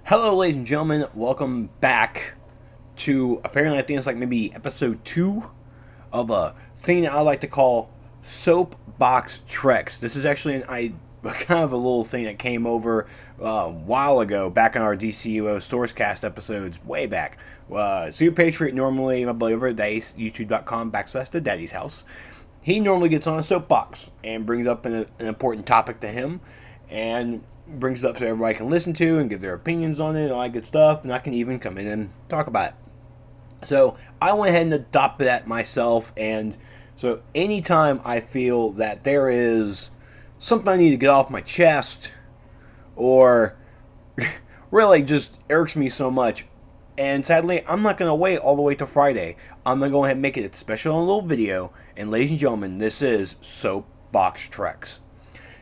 Hello, ladies and gentlemen. Welcome back to apparently I think it's like maybe episode 2 of a thing that I like to call Soapbox Trex. This is actually kind of a little thing that came over a while ago, back in our DCUO Sourcecast episodes, way back. Super Patriot, normally my buddy over at youtube.com/the Daddy's House. He normally gets on a soapbox and brings up an important topic to him, and brings it up so everybody can listen to and give their opinions on it and all that good stuff, and I can even come in and talk about it. So I went ahead and adopted that myself, and so anytime I feel that there is something I need to get off my chest, or really just irks me so much, and sadly I'm not going to wait all the way till Friday. I'm going to go ahead and make it a special little video, and ladies and gentlemen, this is Soapbox Trex.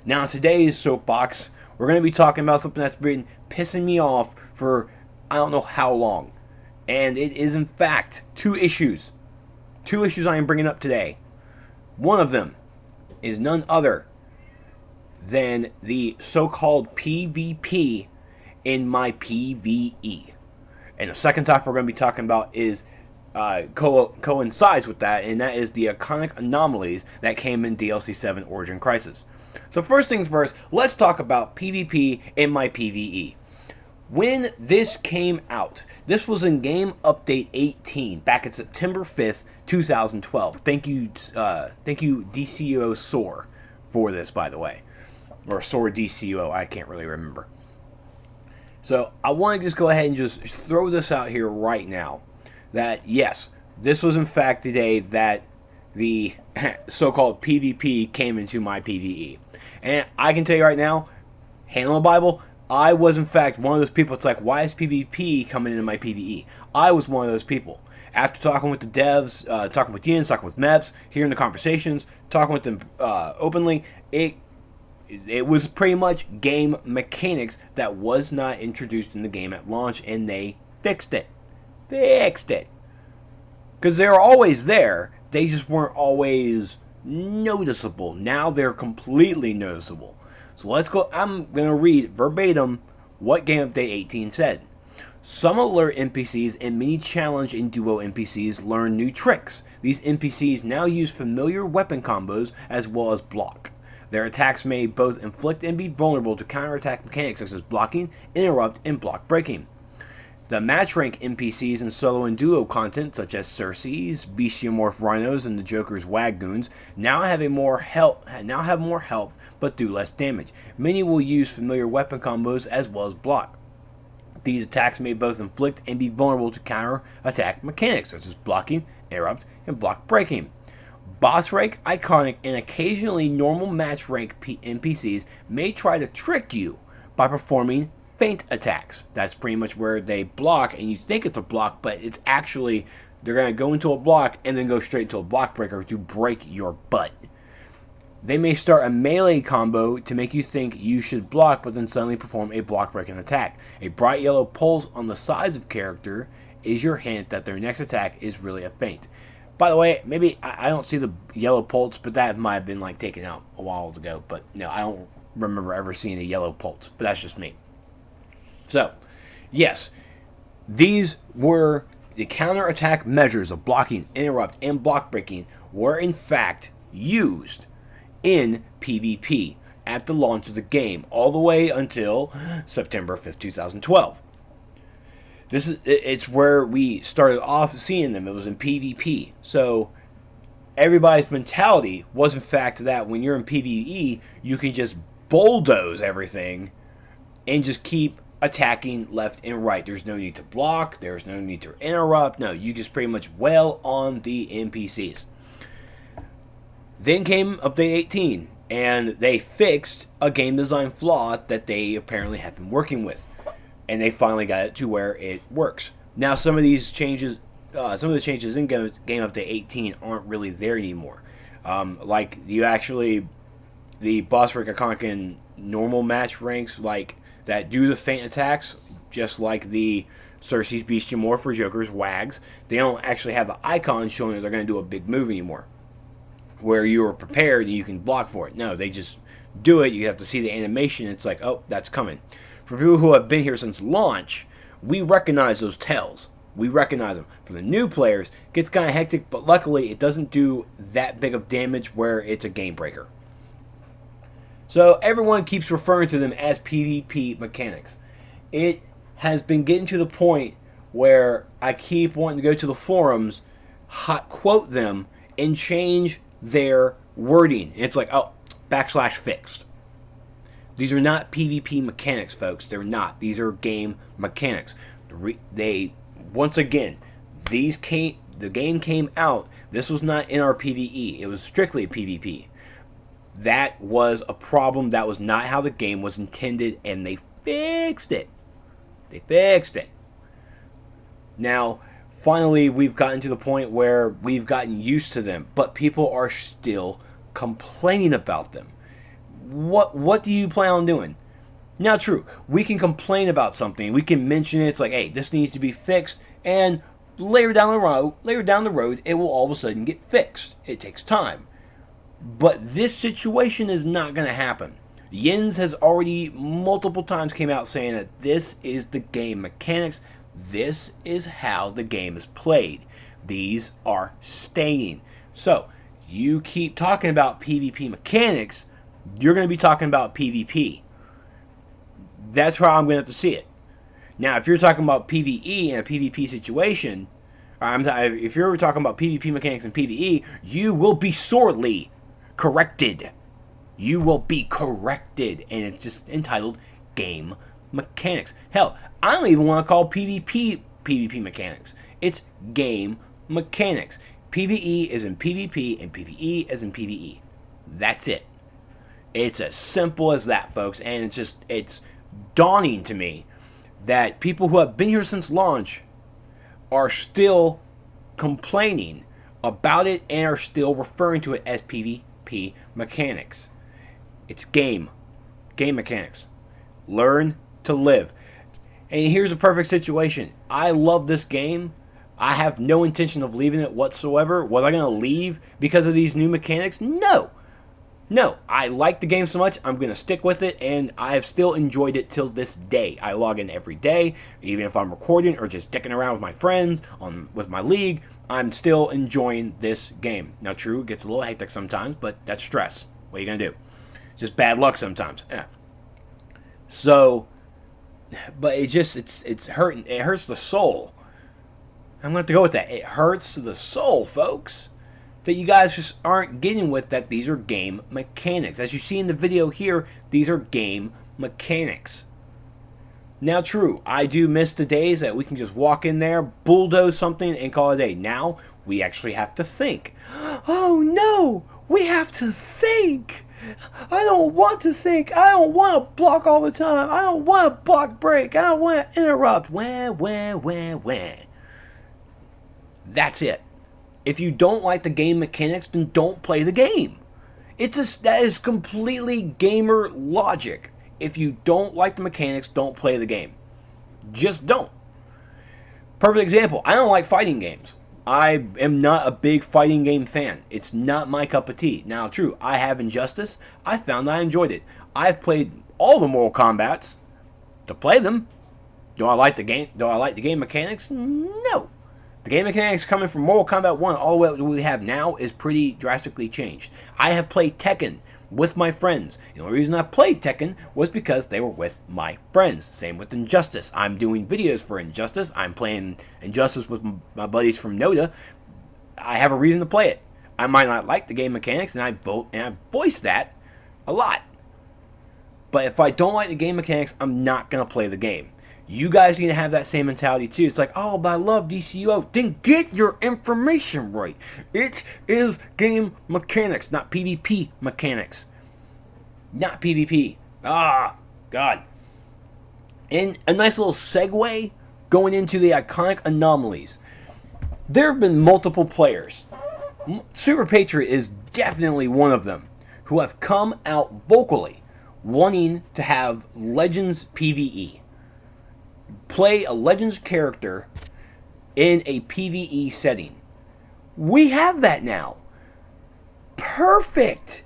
Now, today's soapbox, we're going to be talking about something that's been pissing me off for I don't know how long. And it is, in fact, two issues. Two issues I am bringing up today. One of them is none other than the so-called PvP in my PvE. And the second topic we're going to be talking about is coincides with that, and that is the iconic anomalies that came in DLC 7 Origin Crisis. So first things first, let's talk about PvP in my PvE. When this came out, this was in Game Update 18 back in September 5th, 2012. Thank you DCUO SOAR for this, by the way. Or SOAR DCUO, I can't really remember. So I want to just go ahead and just throw this out here right now. That yes, this was in fact the day that the so-called PvP came into my PvE. And I can tell you right now, hand on the Bible, I was in fact one of those people. It's like, why is PvP coming into my PvE? I was one of those people. After talking with the devs, talking with Yins, talking with Meps, hearing the conversations, talking with them openly, it was pretty much game mechanics that was not introduced in the game at launch, and they fixed it. Because they were always there, they just weren't always noticeable. Now they're completely noticeable. So let's go. I'm going to read verbatim what Game Update 18 said. Some alert NPCs and mini challenge and duo NPCs learn new tricks. These NPCs now use familiar weapon combos as well as block. Their attacks may both inflict and be vulnerable to counterattack mechanics such as blocking, interrupt, and block breaking. The match rank NPCs and solo and duo content, such as Cersei's, Bestiamorph Rhinos, and the Joker's Wagoons, now have more health but do less damage. Many will use familiar weapon combos as well as block. These attacks may both inflict and be vulnerable to counter-attack mechanics, such as blocking, interrupt, and block breaking. Boss rank, iconic, and occasionally normal match rank NPCs may try to trick you by performing feint attacks. That's pretty much where they block and you think it's a block, but it's actually they're going to go into a block and then go straight into a block breaker to break your butt. They may start a melee combo to make you think you should block, but then suddenly perform a block breaking attack. A bright yellow pulse on the sides of character is your hint that their next attack is really a feint. By the way, maybe I don't see the yellow pulse, but that might have been like taken out a while ago. But no, I don't remember ever seeing a yellow pulse, but that's just me. So, yes, these were the counterattack measures of blocking, interrupt, and block breaking were in fact used in PvP at the launch of the game, all the way until September 5th, 2012. It's where we started off seeing them. It was in PvP. So, everybody's mentality was in fact that when you're in PvE, you can just bulldoze everything and just keep attacking left and right. There's no need to block. There's no need to interrupt. No, you just pretty much wail on the NPCs. Then came Update 18, and they fixed a game design flaw that they apparently have been working with, and they finally got it to where it works. Now, some of these changes, some of the changes in Game Update 18 aren't really there anymore. Like the boss rank iconic and normal match ranks, like that do the feint attacks, just like the Cersei's Bestiamorph or Joker's Wags. They don't actually have the icon showing that they're going to do a big move anymore, where you are prepared and you can block for it. No, they just do it. You have to see the animation. It's like, oh, that's coming. For people who have been here since launch, we recognize those tells. We recognize them. For the new players, it gets kind of hectic, but luckily it doesn't do that big of damage where it's a game breaker. So everyone keeps referring to them as PvP mechanics. It has been getting to the point where I keep wanting to go to the forums, hot quote them, and change their wording. It's like, oh, /fixed. These are not PvP mechanics, folks. They're not. These are game mechanics. Once again, the game came out. This was not in our PvE. It was strictly PvP. That was a problem. That was not how the game was intended, and they fixed it. They fixed it. Now, finally, we've gotten to the point where we've gotten used to them, but people are still complaining about them. What do you plan on doing? Now, true, we can complain about something. We can mention it. It's like, hey, this needs to be fixed, and later down the road, it will all of a sudden get fixed. It takes time. But this situation is not going to happen. Yins has already multiple times came out saying that this is the game mechanics. This is how the game is played. These are staying. So, you keep talking about PvP mechanics, you're going to be talking about PvP. That's how I'm going to have to see it. Now, if you're talking about PvE in a PvP situation, if you're talking about PvP mechanics and PvE, you will be sorely corrected. You will be corrected, and it's just entitled Game Mechanics. Hell, I don't even want to call PvP mechanics. It's Game Mechanics. PvE is in PvP, and PvE is in PvE. That's it. It's as simple as that, folks, and it's dawning to me that people who have been here since launch are still complaining about it and are still referring to it as PvP mechanics. It's game mechanics. Learn to live. And here's a perfect situation. I love this game. I have no intention of leaving it whatsoever. Was I going to leave because of these new mechanics? No. No, I like the game so much, I'm going to stick with it, and I have still enjoyed it till this day. I log in every day, even if I'm recording or just dicking around with my friends with my league, I'm still enjoying this game. Now, true, it gets a little hectic sometimes, but that's stress. What are you going to do? Just bad luck sometimes. Yeah. So, but it's hurting. It hurts the soul. I'm going to have to go with that. It hurts the soul, folks, that you guys just aren't getting with that these are game mechanics. As you see in the video here, these are game mechanics. Now, true, I do miss the days that we can just walk in there, bulldoze something, and call it a day. Now, we actually have to think. Oh, no! We have to think! I don't want to think. I don't want to block all the time. I don't want to block break. I don't want to interrupt. Wah. That's it. If you don't like the game mechanics, then don't play the game. That is completely gamer logic. If you don't like the mechanics, don't play the game. Just don't. Perfect example, I don't like fighting games. I am not a big fighting game fan. It's not my cup of tea. Now, true, I have Injustice. I found I enjoyed it. I've played all the Mortal Kombats to play them. Do I like the game? Do I like the game mechanics? No. The game mechanics coming from Mortal Kombat 1 all the way up to what we have now is pretty drastically changed. I have played Tekken with my friends. The only reason I played Tekken was because they were with my friends. Same with Injustice. I'm doing videos for Injustice. I'm playing Injustice with my buddies from Noda. I have a reason to play it. I might not like the game mechanics, and I voice that a lot. But if I don't like the game mechanics, I'm not going to play the game. You guys need to have that same mentality too. It's like, oh, but I love DCUO. Then get your information right. It is game mechanics, not PvP mechanics. Not PvP. Ah, God. And a nice little segue going into the iconic anomalies. There have been multiple players. Super Patriot is definitely one of them who have come out vocally wanting to have Legends PvE. Play a Legends character in a PvE setting. We have that now. Perfect.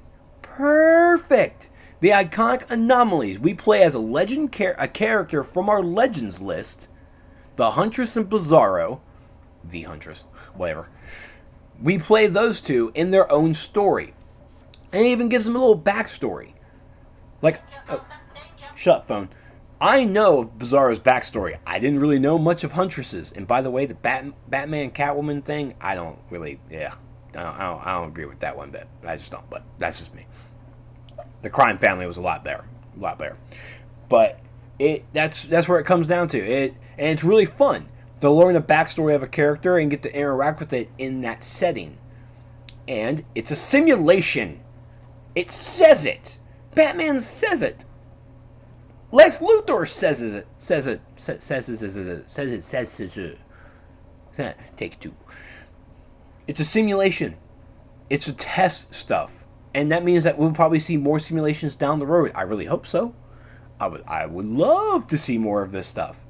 The iconic anomalies. We play as a character from our Legends list. The Huntress and Bizarro. The Huntress. Whatever. We play those two in their own story. And it even gives them a little backstory. Like, shut up, phone. I know of Bizarro's backstory. I didn't really know much of Huntress's. And by the way, the Batman Catwoman thing, I don't really, I don't agree with that one bit. I just don't, but that's just me. The crime family was a lot better. But that's where it comes down to. And it's really fun to learn the backstory of a character and get to interact with it in that setting. And it's a simulation. It says it. Batman says it. Lex Luthor says it. Take two. It's a simulation. It's a test stuff. And that means that we'll probably see more simulations down the road. I really hope so. I would love to see more of this stuff.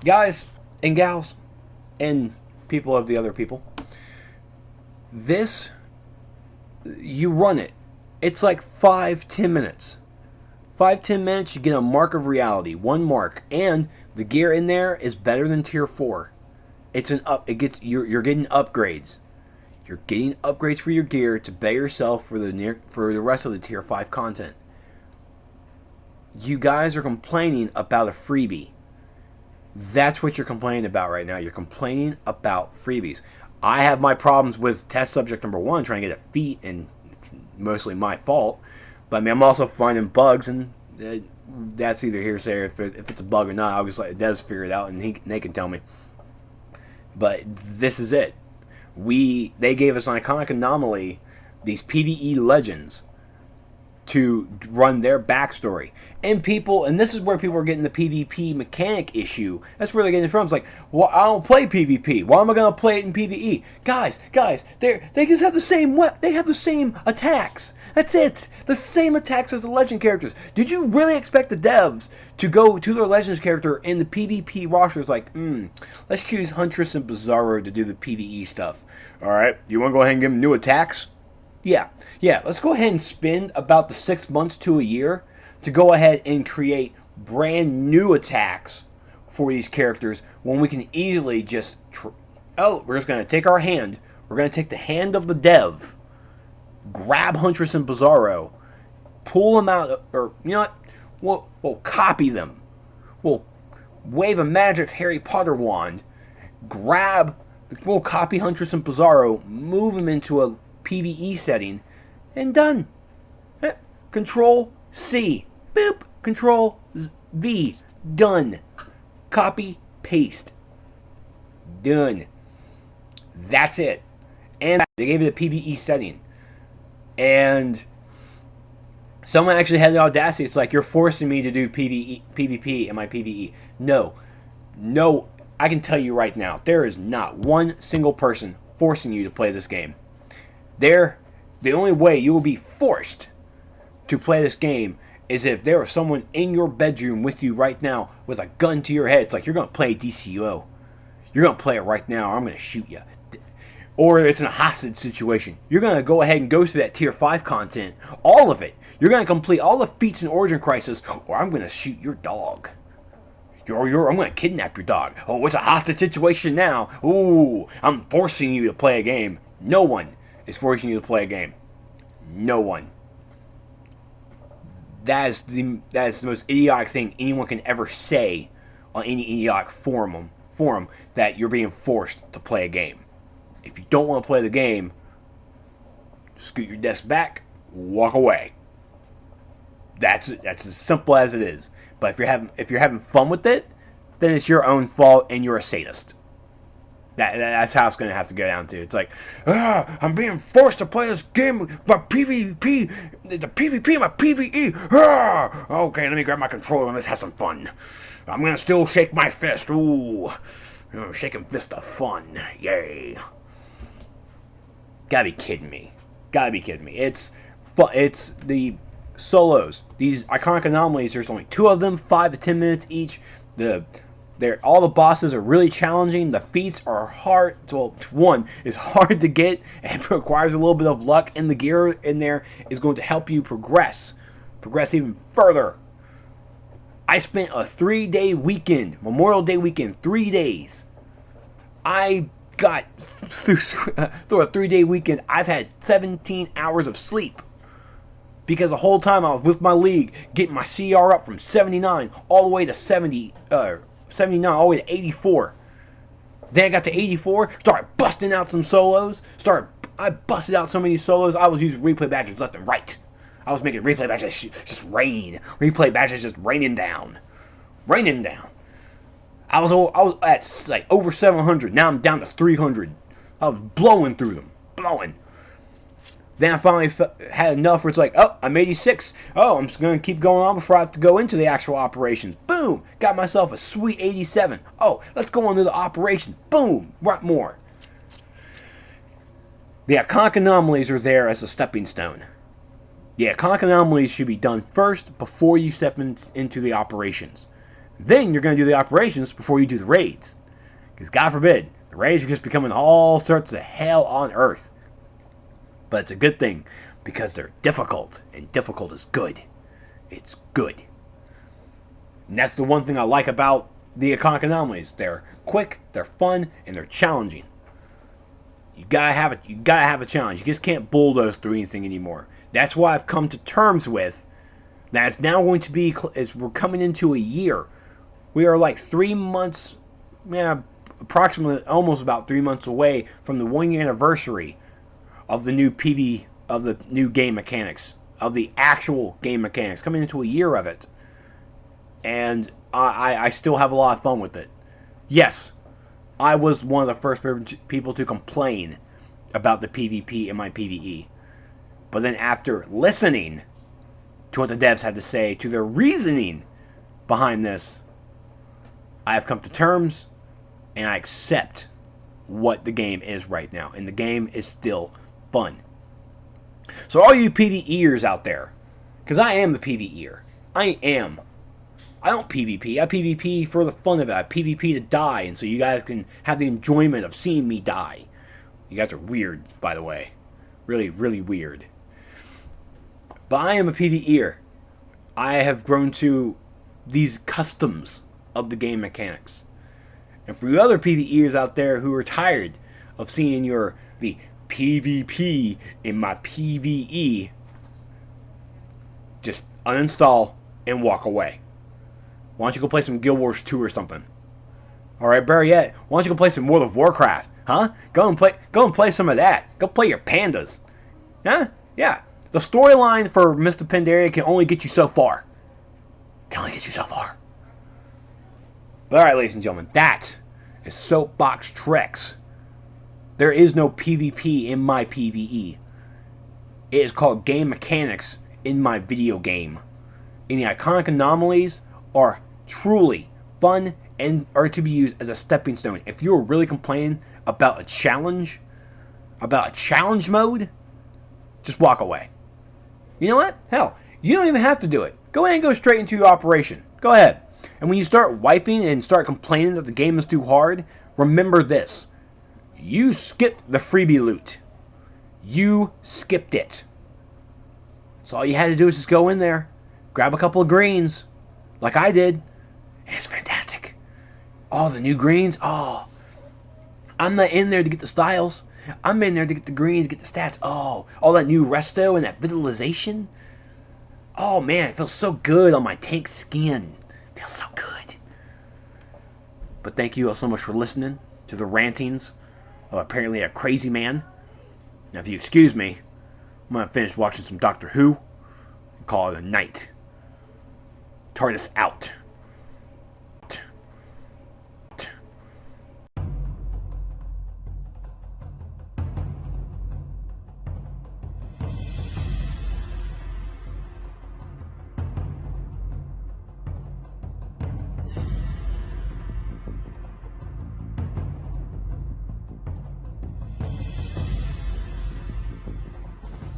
Guys and gals and people of the other people. This, you run it. It's like 5-10 minutes. 5-10 minutes, you get a mark of reality. 1 mark. And the gear in there is better than tier 4. It's an up. It gets you're getting upgrades. You're getting upgrades for your gear to better yourself for the rest of the tier 5 content. You guys are complaining about a freebie. That's what you're complaining about right now. You're complaining about freebies. I have my problems with test subject number 1 trying to get a feat, and it's mostly my fault. But I mean, I'm also finding bugs, and that's either hearsay or if it's a bug or not. I'll just let Devs figure it out, and they can tell me. But this is it. They gave us an iconic anomaly, these PvE legends, to run their backstory. And this is where people are getting the PvP mechanic issue. That's where they're getting it from. It's like, well, I don't play PvP. Why am I going to play it in PvE? Guys, they just have the same they have the same attacks. That's it. The same attacks as the legend characters. Did you really expect the devs to go to their legends character in the PvP roster? It's like, let's choose Huntress and Bizarro to do the PvE stuff. Alright, you want to go ahead and give them new attacks? Yeah, let's go ahead and spend about the 6 months to a year to go ahead and create brand new attacks for these characters when we can easily just... we're just going to take our hand. We're going to take the hand of the dev, grab Huntress and Bizarro, pull them out, or you know what? We'll copy them. We'll wave a magic Harry Potter wand, we'll copy Huntress and Bizarro, move them into a PvE setting, and done. Control C. Boop. Control V. Done. Copy. Paste. Done. That's it. And they gave it a PvE setting. And someone actually had the audacity. It's like, you're forcing me to do PvP in my PvE. No. I can tell you right now, there is not one single person forcing you to play this game. The only way you will be forced to play this game is if there was someone in your bedroom with you right now with a gun to your head. It's like, you're going to play DCUO. You're going to play it right now, or I'm going to shoot you. Or it's in a hostage situation. You're going to go ahead and go through that tier 5 content. All of it. You're going to complete all the feats in Origin Crisis, or I'm going to shoot your dog. I'm going to kidnap your dog. Oh, it's a hostage situation now. Ooh, I'm forcing you to play a game. No one is forcing you to play a game. No one. That is the most idiotic thing anyone can ever say on any idiotic forum that you're being forced to play a game. If you don't want to play the game, scoot your desk back, walk away. That's as simple as it is. But if you're having fun with it, then it's your own fault and you're a sadist. That's how it's going to have to go down to. It's like, I'm being forced to play this game, my PvP, the PvP, my PvE. Okay, let me grab my controller and let's have some fun. I'm going to still shake my fist. Ooh, shaking fist of fun. Yay. Gotta be kidding me. It's the solos. These iconic anomalies, there's only 2 of them, 5 to 10 minutes each. The All the bosses are really challenging. The feats are hard. Well, one is hard to get and requires a little bit of luck, and the gear in there is going to help you progress even further. I spent a 3-day weekend, Memorial Day weekend, 3 days. I got through a 3-day weekend. I've had 17 hours of sleep. Because the whole time I was with my league, getting my CR up from 79 all the way to 79, all the way to 84. Then I got to 84, started busting out some solos. I busted out so many solos, I was using replay badges left and right. I was making replay badges just rain. Replay badges just raining down. I was at like over 700. Now I'm down to 300. I was blowing through them. Then I finally had enough where it's like, oh, I'm 86. Oh, I'm just going to keep going on before I have to go into the actual operations. Boom! Got myself a sweet 87. Oh, let's go on to the operations. Boom! What more? The iconic anomalies are there as a stepping stone. The iconic anomalies should be done first before you step into the operations. Then you're going to do the operations before you do the raids. Because God forbid, the raids are just becoming all sorts of hell on earth. But it's a good thing, because they're difficult, and difficult is good. It's good. And that's the one thing I like about the iconic anomalies. They're quick, they're fun, and they're challenging. You gotta have it. You gotta have a challenge. You just can't bulldoze through anything anymore. That's why I've come to terms with that. It's now going to be, as we're coming into a year. We are like 3 months, approximately almost about 3 months away from the 1-year anniversary of the new of the new game mechanics, of the actual game mechanics, coming into a year of it. And I still have a lot of fun with it. Yes, I was one of the first people to complain about the PvP in my PvE. But then after listening to what the devs had to say, to their reasoning behind this, I have come to terms, and I accept what the game is right now. And the game is still fun. So all you PvEers out there, because I am the PvEer. I don't PvP. I PvP for the fun of it. I PvP to die, and so you guys can have the enjoyment of seeing me die. You guys are weird, by the way. Really, really weird. But I am a PvEer. I have grown to these customs of the game mechanics. And for you other PvEers out there who are tired of seeing the PvP in my PvE, just uninstall and walk away. Why don't you go play some Guild Wars 2 or something? Alright, better yet, why don't you go play some World of Warcraft? Huh? Go and play some of that. Go play your pandas. Huh? Yeah. The storyline for Mr. Pandaria can only get you so far. But alright, ladies and gentlemen, that is Soapbox Trex. There is no PvP in my PvE. It is called game mechanics in my video game. And the iconic anomalies are truly fun and are to be used as a stepping stone. If you're really complaining about a challenge mode, just walk away. You know what? Hell, you don't even have to do it. Go ahead and go straight into your operation. Go ahead. And when you start wiping and start complaining that the game is too hard, remember this. You skipped the freebie loot. You skipped it. So all you had to do is just go in there, grab a couple of greens, like I did, and it's fantastic. Oh, the new greens. Oh, I'm not in there to get the styles. I'm in there to get the greens, get the stats. Oh, all that new resto and that vitalization. Oh man, it feels so good on my tank skin. It feels so good. But thank you all so much for listening to the rantings of apparently a crazy man. Now, if you excuse me, I'm going to finish watching some Doctor Who and call it a night. TARDIS out.